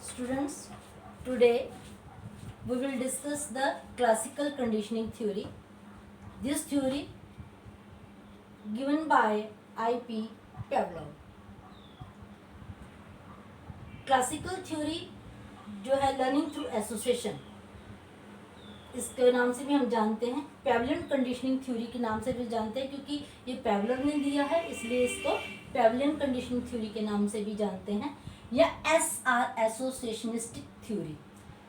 Students, today we will discuss the classical conditioning theory. This theory given by I.P. Pavlov. Classical theory जो है learning through association, इसके नाम से भी हम जानते हैं, पेवलियन कंडीशनिंग थ्योरी के नाम से भी जानते हैं, क्योंकि ये पेवलव ने दिया है इसलिए इसको पेवलियन कंडीशनिंग थ्योरी के नाम से भी जानते हैं, या SR एसोसिएशनिस्टिक थ्योरी।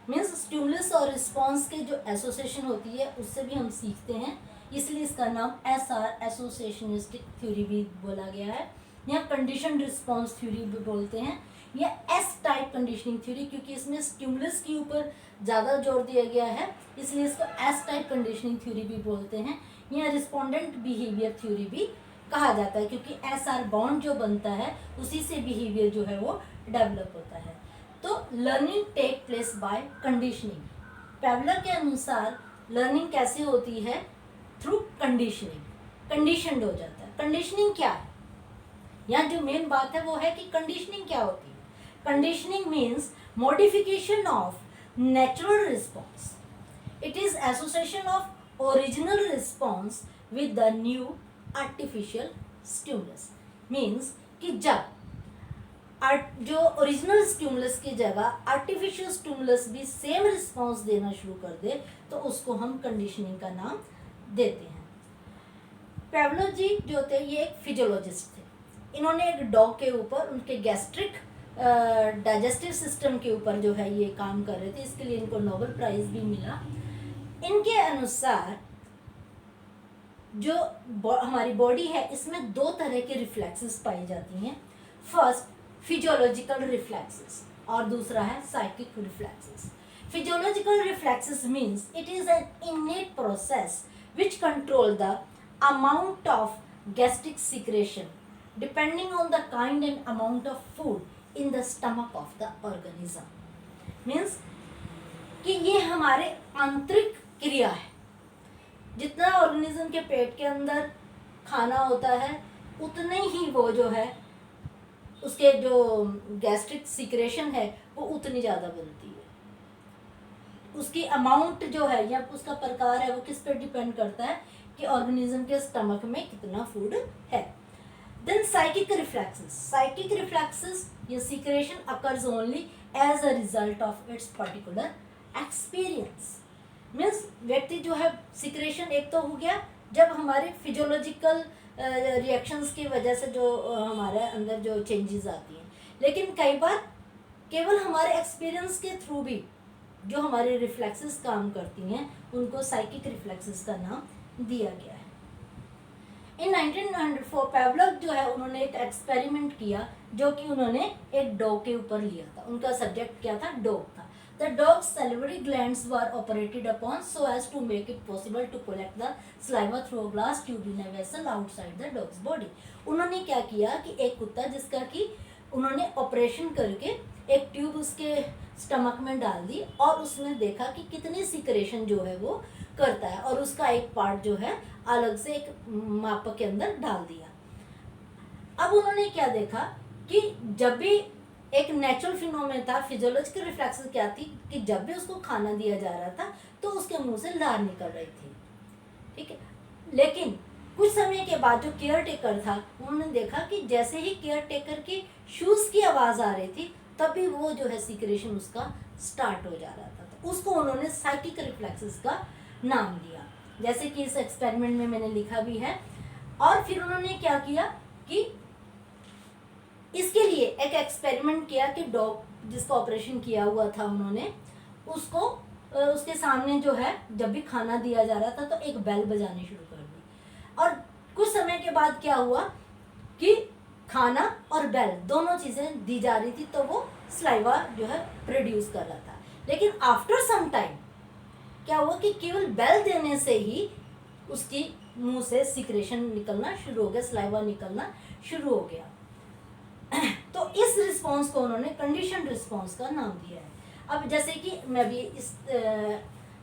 मीन्स स्टिमुलस और रिस्पॉन्स के जो एसोसिएशन होती है उससे भी हम सीखते हैं, इसलिए इसका नाम SR एसोसिएशनिस्टिक थ्योरी भी बोला गया है, या कंडीशन रिस्पॉन्स थ्योरी भी बोलते हैं, या एस टाइप कंडीशनिंग थ्योरी, क्योंकि इसमें स्टिमुलस के ऊपर ज़्यादा जोर दिया गया है इसलिए इसको एस टाइप कंडीशनिंग थ्योरी भी बोलते हैं, या रिस्पोंडेंट बिहेवियर थ्योरी भी कहा जाता है, क्योंकि SR बॉन्ड जो बनता है उसी से बिहेवियर जो है वो डेवलप होता है। तो learning take place by conditioning. Pavlov के अनुसार लर्निंग कैसे होती है? थ्रू कंडीशनिंग, कंडीशनड हो जाता है। कंडीशनिंग क्या है? यहाँ जो मेन बात है वो है कि कंडीशनिंग क्या होती है। Conditioning means modification of natural response. It is association of original response with the new artificial stimulus. Means कि जब जो ओरिजिनल स्टिमुलस की जगह आर्टिफिशियल स्टिमुलस भी सेम रिस्पॉन्स देना शुरू कर दे तो उसको हम कंडीशनिंग का नाम देते हैं। पेवलोव जी जो होते हैं ये एक फिजियोलॉजिस्ट थे। इन्होंने एक डॉग के ऊपर उनके गैस्ट्रिक डाइजेस्टिव सिस्टम के ऊपर जो है ये काम कर रहे थे, इसके लिए इनको नोबेल प्राइज भी मिला। इनके अनुसार जो हमारी बॉडी है इसमें दो तरह के रिफ्लेक्सेस पाई जाती हैं। फर्स्ट फिजियोलॉजिकल रिफ्लेक्सेस और दूसरा है psychic reflexes. Physiological reflexes means it is an इनेट process which control the amount of gastric secretion depending on the kind and amount of food in the stomach of the organism. Means कि ये हमारे आंतरिक क्रिया है। जितना organism के पेट के अंदर खाना होता है उतने ही वो जो है उसके जो गैस्ट्रिक सिक्रेशन है वो उतनी ज़्यादा बनती है। उसकी अमाउंट जो है या उसका प्रकार है वो किस पर डिपेंड करता है कि ऑर्गेनिज्म के स्टमक में कितना फूड है। Then psychic reflexes. Psychic reflexes, your secretion occurs only as a result of its particular experience. Means व्यक्ति जो है सिक्रेशन एक तो हो गया जब हमारे फिजियोलॉजिकल रिएक्शंस की वजह से जो हमारे अंदर जो चेंजेस आती हैं, लेकिन कई बार केवल हमारे एक्सपीरियंस के थ्रू भी जो हमारे रिफ्लेक्सेस काम करती हैं उनको साइकिक रिफ्लेक्सेस का नाम दिया गया है। इन 1904 पेवलव जो है उन्होंने एक एक्सपेरिमेंट किया जो कि उन्होंने एक डॉग के ऊपर लिया था। उनका सब्जेक्ट क्या था? डॉग था। The dog salivary glands were operated upon so as to make it possible to collect the saliva through a glass tube in a vessel outside the dog's body. उन्होंने क्या किया कि एक कुत्ता जिसका कि उन्होंने ऑपरेशन करके एक ट्यूब उसके स्टमक में डाल दी और उसमें देखा कि कितनी सिक्रेशन जो है वो करता है और उसका एक पार्ट जो है अलग से एक माप के अंदर डाल दिया। अब उन्होंने क्या देखा कि जब भी एक नेचुरल फिनोमेना था, फिजियोलॉजिकल रिफ्लेक्स क्या थी कि जब भी उसको खाना दिया जा रहा था तो उसके मुंह से लार निकल रही थी, ठीक है। लेकिन कुछ समय के बाद जो केयर टेकर था उन्होंने देखा कि जैसे ही केयर टेकर की शूज की आवाज़ आ रही थी तभी वो जो है सिक्रेशन उसका स्टार्ट हो जा रहा था। तो उसको उन्होंने साइकिक रिफ्लेक्सेस का नाम दिया, जैसे कि इस एक्सपेरिमेंट में मैंने लिखा भी है। और फिर उन्होंने क्या किया कि इसके लिए एक एक्सपेरिमेंट किया कि डॉग जिसका ऑपरेशन किया हुआ था उन्होंने उसको उसके सामने जो है जब भी खाना दिया जा रहा था तो एक बेल बजानी शुरू कर दी। और कुछ समय के बाद क्या हुआ कि खाना और बेल दोनों चीज़ें दी जा रही थी तो वो सलाइवा जो है प्रोड्यूस कर रहा था। लेकिन आफ्टर सम टाइम क्या हुआ कि केवल बेल देने से ही उसकी मुंह से सिक्रेशन निकलना शुरू हो गया, सलाइवा निकलना शुरू हो गया। तो इस रिस्पॉन्स को उन्होंने कंडीशन रिस्पॉन्स का नाम दिया है। अब जैसे कि मैं भी इस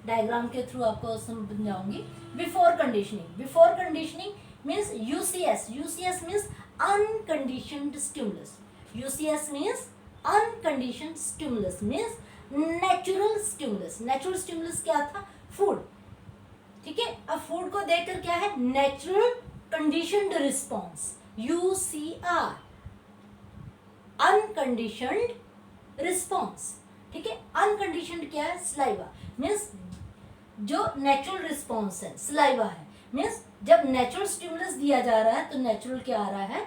डायग्राम के थ्रू आपको समझाऊंगी। Before conditioning means UCS means unconditioned stimulus. UCS means uncondition stimulus means natural stimulus. Natural stimulus क्या था? फूड। ठीक है, अब फूड को देखकर क्या है? Natural conditioned response, UCR, unconditioned response. ठीक है, अनकंडीशनड क्या है? सलाइवा मीन्स जो नेचुरल रिस्पॉन्स है, सलाइवा है, मीन्स जब नेचुरल स्टिमुलस दिया जा रहा है तो नेचुरल क्या आ रहा है?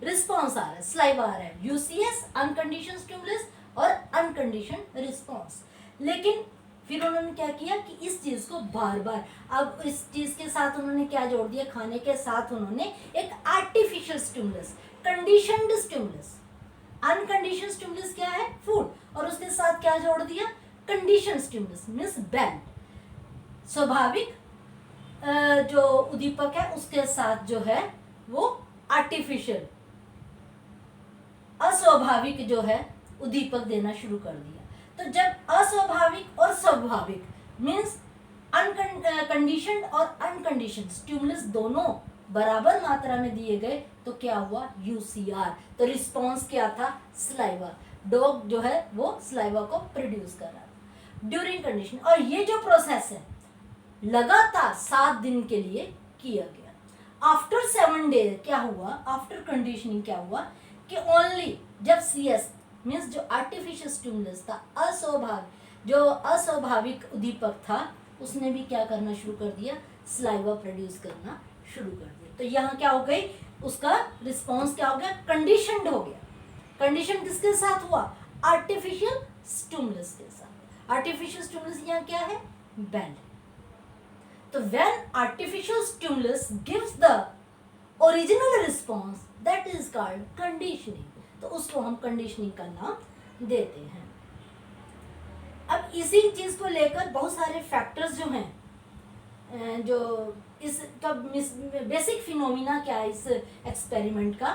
रिस्पॉन्स आ रहा है, सलाइवा आ रहा है। UCS अनकंडीशन स्टिमुलस और अनकंडीशन रिस्पॉन्स। लेकिन फिर उन्होंने क्या किया कि इस चीज को बार बार, अब इस चीज के साथ उन्होंने क्या जोड़ दिया? खाने के साथ उन्होंने एक artificial stimulus, conditioned stimulus. Uncondition stimulus क्या है? फूड, और उसके साथ क्या जोड़ दिया? Condition stimulus means bell. स्वाभाविक जो उद्दीपक है उसके साथ जो है वो आर्टिफिशियल, अस्वाभाविक जो है उद्दीपक देना शुरू कर दिया। तो जब अस्वाभाविक और स्वाभाविक मीन्स अनकंडीशनड और अनकंडीशन स्टिमुलस दोनों बराबर मात्रा में दिए गए तो क्या हुआ? UCR। तो रिस्पॉन्स क्या था? सलाइवा। डॉग जो है वो सलाइवा को प्रोड्यूस कर रहा था ड्यूरिंग कंडीशन। और ये जो प्रोसेस है लगातार 7 दिन के लिए किया गया। आफ्टर 7 डे क्या हुआ? आफ्टर कंडीशनिंग क्या हुआ कि ओनली जब CS मीन्स जो आर्टिफिशियल स्टिमुलस था, अस्वाभाविक उद्दीपक था, उसने भी क्या करना शुरू कर दिया? सलाइवा प्रोड्यूस करना शुरू कर दिया। तो यहाँ क्या हो गई? उसका रिस्पॉन्स क्या हो गया? कंडीशनड हो गया। कंडीशन किसके साथ हुआ? आर्टिफिशियल स्टिमुलस के साथ। आर्टिफिशियल स्टिमुलस यहाँ क्या है? बेल। तो when artificial stimulus gives the original response that is called conditioning. तो उसको हम कंडीशनिंग का नाम देते हैं। अब इसी चीज को लेकर बहुत सारे फैक्टर्स जो हैं, जो इसका बेसिक फिनोमिना क्या है इस एक्सपेरिमेंट का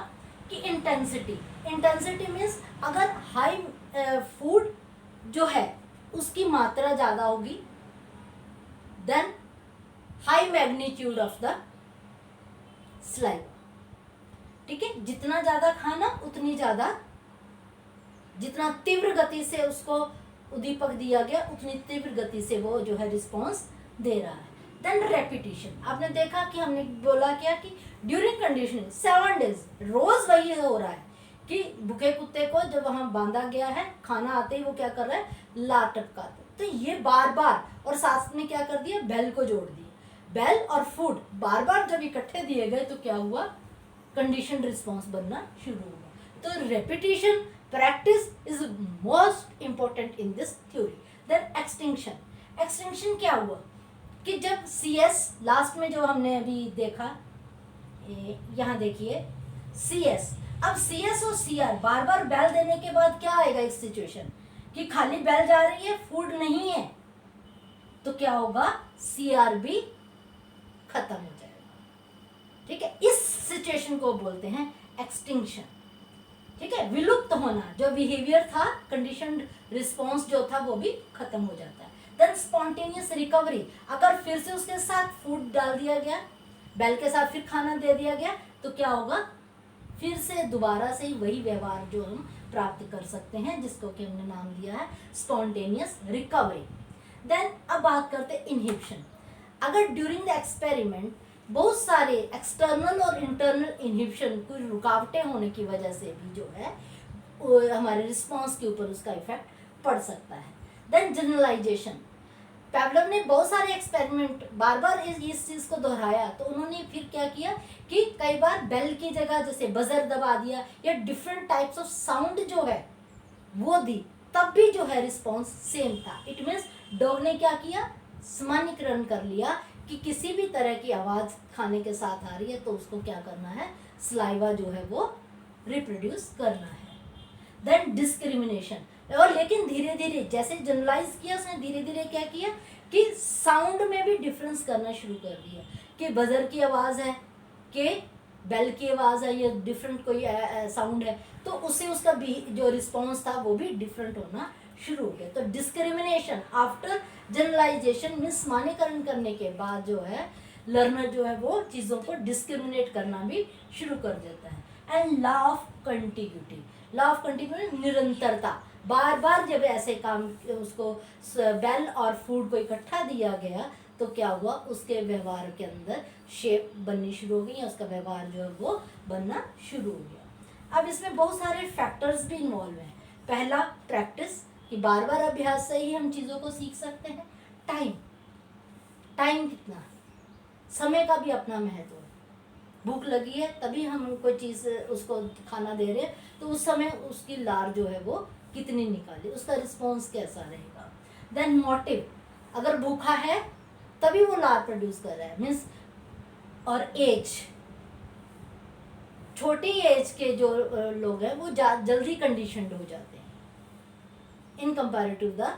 कि इंटेंसिटी मीन्स अगर हाई फूड जो है उसकी मात्रा ज़्यादा होगी then high magnitude of the saliva. ठीक है, जितना ज़्यादा खाना उतनी ज़्यादा, जितना तीव्र गति से उसको उद्दीपक दिया गया उतनी तीव्र गति से वो जो है रिस्पॉन्स दे रहा है। देन रेपिटेशन, आपने देखा कि हमने बोला क्या कि ड्यूरिंग कंडीशनिंग 7 डेज रोज वही हो रहा है कि भूखे कुत्ते को जब वहां बांधा गया है, खाना आते ही वो क्या कर रहा है? लार टपकाते। तो ये बार बार, और साथ में क्या कर दिया? बेल को जोड़ दिया। बेल और फूड बार बार जब इकट्ठे दिए गए तो क्या हुआ? कंडीशन रिस्पॉन्स बनना शुरू हुआ। तो repetition practice is most important in this theory. Then extinction क्या हुआ कि जब CS लास्ट में जो हमने अभी देखा, यहाँ देखिए CS, अब CS और CR बार बार बेल देने के बाद क्या आएगा? एक सिचुएशन कि खाली बेल जा रही है, फूड नहीं है, तो क्या होगा? CR भी खत्म हो जाएगा। ठीक है, इस सिचुएशन को बोलते हैं एक्सटिंक्शन। ठीक है, विलुप्त होना, जो बिहेवियर था कंडीशनड रिस्पॉन्स जो था वो भी खत्म हो जाता है। देन स्पॉन्टेनियस रिकवरी, अगर फिर से उसके साथ फूड डाल दिया गया, बेल के साथ फिर खाना दे दिया गया तो क्या होगा? फिर से दोबारा से वही व्यवहार जो हम प्राप्त कर सकते हैं, जिसको कि हमने नाम दिया है स्पॉन्टेनियस रिकवरी। देन अब बात करते हैं इनहिबिशन। अगर ड्यूरिंग द एक्सपेरिमेंट बहुत सारे एक्सटर्नल और इंटरनल इनहिबिशन, कोई रुकावटें होने की वजह से भी जो है हमारे रिस्पॉन्स के ऊपर उसका इफेक्ट पड़ सकता है। देन जनरलाइजेशन, पेवलोव ने बहुत सारे एक्सपेरिमेंट बार बार इस चीज़ को दोहराया, तो उन्होंने फिर क्या किया कि कई बार बेल की जगह जैसे बजर दबा दिया या डिफरेंट टाइप्स ऑफ साउंड जो है वो दी, तब भी जो है रिस्पॉन्स सेम था। इट मीन्स डॉग ने क्या किया? सामान्यीकरण कर लिया कि किसी भी तरह की आवाज़ खाने के साथ आ रही है तो उसको क्या करना है? सलाइवा जो है वो रिप्रोड्यूस करना है। देन डिस्क्रिमिनेशन, और लेकिन धीरे धीरे जैसे जनरलाइज किया उसने, धीरे धीरे क्या किया कि साउंड में भी डिफरेंस करना शुरू कर दिया कि बजर की आवाज़ है कि बेल की आवाज़ है या डिफरेंट कोई साउंड है, तो उससे उसका भी जो रिस्पॉन्स था वो भी डिफरेंट होना शुरू हो गया। तो डिस्क्रिमिनेशन आफ्टर जनरलाइजेशन मीन्स सामान्यीकरण करने के बाद जो है लर्नर जो है वो चीज़ों को डिस्क्रिमिनेट करना भी शुरू कर देता है। And law of continuity, law of continuity निरंतरता, बार बार जब ऐसे काम उसको बेल और फूड को इकट्ठा दिया गया तो क्या हुआ, उसके व्यवहार के अंदर शेप बननी शुरू हो गई, उसका व्यवहार जो है वो बनना शुरू हो गया। अब इसमें बहुत सारे फैक्टर्स भी इन्वॉल्व हैं। पहला प्रैक्टिस, कि बार बार अभ्यास से ही हम चीज़ों को सीख सकते हैं। टाइम कितना है, समय का भी अपना महत्व है। भूख लगी है तभी हम कोई चीज़ उसको खाना दे रहे हैं, तो उस समय उसकी लार जो है वो कितनी निकाली, उसका रिस्पॉन्स कैसा रहेगा। देन मोटिव, अगर भूखा है तभी वो लार प्रोड्यूस कर रहा है, मीन्स। और एज, छोटी एज के जो लोग हैं वो जल्दी कंडीशनड हो जाते हैं in comparative the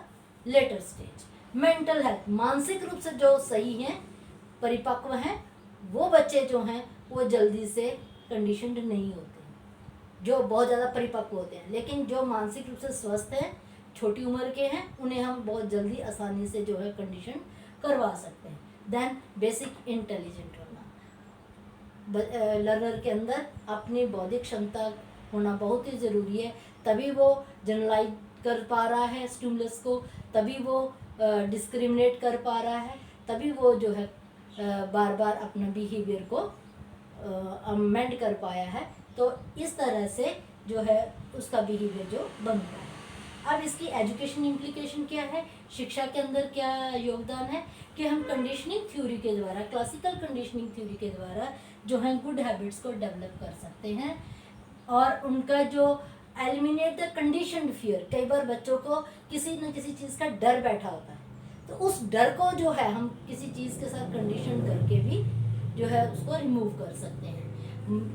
later stage. Mental health, मानसिक रूप से जो सही हैं, परिपक्व हैं, वो बच्चे जो हैं वो जल्दी से कंडीशनड नहीं होते हैं, जो बहुत ज़्यादा परिपक्व होते हैं। लेकिन जो मानसिक रूप से स्वस्थ हैं, छोटी उम्र के हैं, उन्हें हम बहुत जल्दी आसानी से जो है कंडीशन करवा सकते हैं। देन बेसिक इंटेलिजेंट होना, लर्नर के अंदर अपनी बौद्धिक क्षमता होना बहुत ही ज़रूरी है, तभी वो जनरलाइज कर पा रहा है स्टिमुलस को, तभी वो डिस्क्रिमिनेट कर पा रहा है, तभी वो जो है बार बार अपने बिहेवियर को अमेंड कर पाया है। तो इस तरह से जो है उसका बिहेवियर जो बनता है। अब इसकी एजुकेशन इम्प्लीकेशन क्या है, शिक्षा के अंदर क्या योगदान है, कि हम कंडीशनिंग थ्योरी के द्वारा, क्लासिकल कंडीशनिंग थ्योरी के द्वारा जो है गुड हैबिट्स को डेवलप कर सकते हैं, और उनका जो एलिमिनेट द कंडीशनड फियर, कई बार बच्चों को किसी न किसी चीज़ का डर बैठा होता है, तो उस डर को जो है हम किसी चीज़ के साथ कंडीशन करके भी जो है उसको रिमूव कर सकते हैं।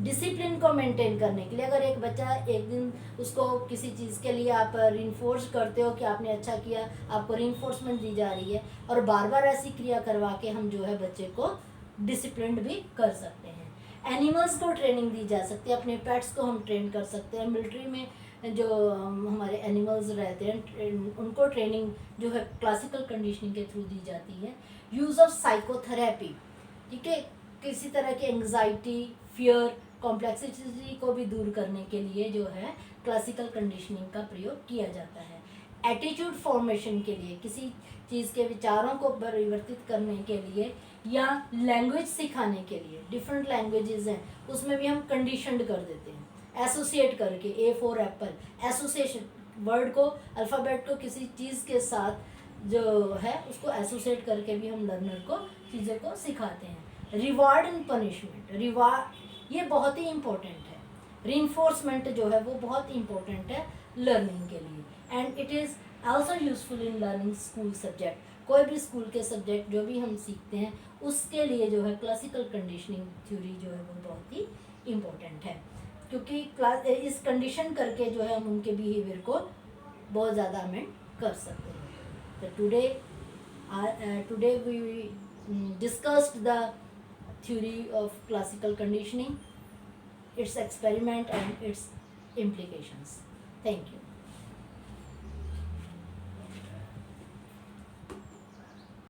डिसिप्लिन को मेंटेन करने के लिए, अगर एक बच्चा एक दिन उसको किसी चीज़ के लिए आप रिइंफोर्स करते हो कि आपने अच्छा किया, आपको रिइंफोर्समेंट दी जा रही है, और बार बार ऐसी क्रिया करवा के हम जो है बच्चे को डिसिप्लिन भी कर सकते हैं। एनिमल्स को ट्रेनिंग दी जा सकती है, अपने पेट्स को हम ट्रेन कर सकते हैं। मिलिट्री में जो हमारे एनिमल्स रहते हैं उनको ट्रेनिंग जो है क्लासिकल कंडीशनिंग के थ्रू दी जाती है। यूज़ ऑफ साइकोथेरेपी, ठीक है, किसी तरह की एंग्जाइटी, फियर, कॉम्प्लेक्सिटी को भी दूर करने के लिए जो है क्लासिकल कंडीशनिंग का प्रयोग किया जाता है। एटीट्यूड फॉर्मेशन के लिए, किसी चीज़ के विचारों को परिवर्तित करने के लिए, या लैंग्वेज सिखाने के लिए, डिफरेंट लैंग्वेजेस हैं उसमें भी हम कंडीशनड कर देते हैं, एसोसिएट करके। A for Apple, association, word को, अल्फ़ाबेट को किसी चीज़ के साथ जो है उसको एसोसिएट करके भी हम लर्नर को चीज़ों को सिखाते हैं। रिवार्ड एंड पनिशमेंट, रिवार्ड ये बहुत ही इम्पोर्टेंट है, रीइंफोर्समेंट जो है वो बहुत इम्पोर्टेंट है लर्निंग के लिए, and it is also useful in learning school subject. कोई भी स्कूल के सब्जेक्ट जो भी हम सीखते हैं उसके लिए जो है क्लासिकल कंडीशनिंग थ्योरी जो है वो बहुत ही इम्पोर्टेंट है, क्योंकि इस कंडीशन करके जो है हम उनके बिहेवियर को बहुत ज़्यादा अमेंड कर सकते हैं। तो today we discussed the theory of classical conditioning, its experiment and its implications. Thank you.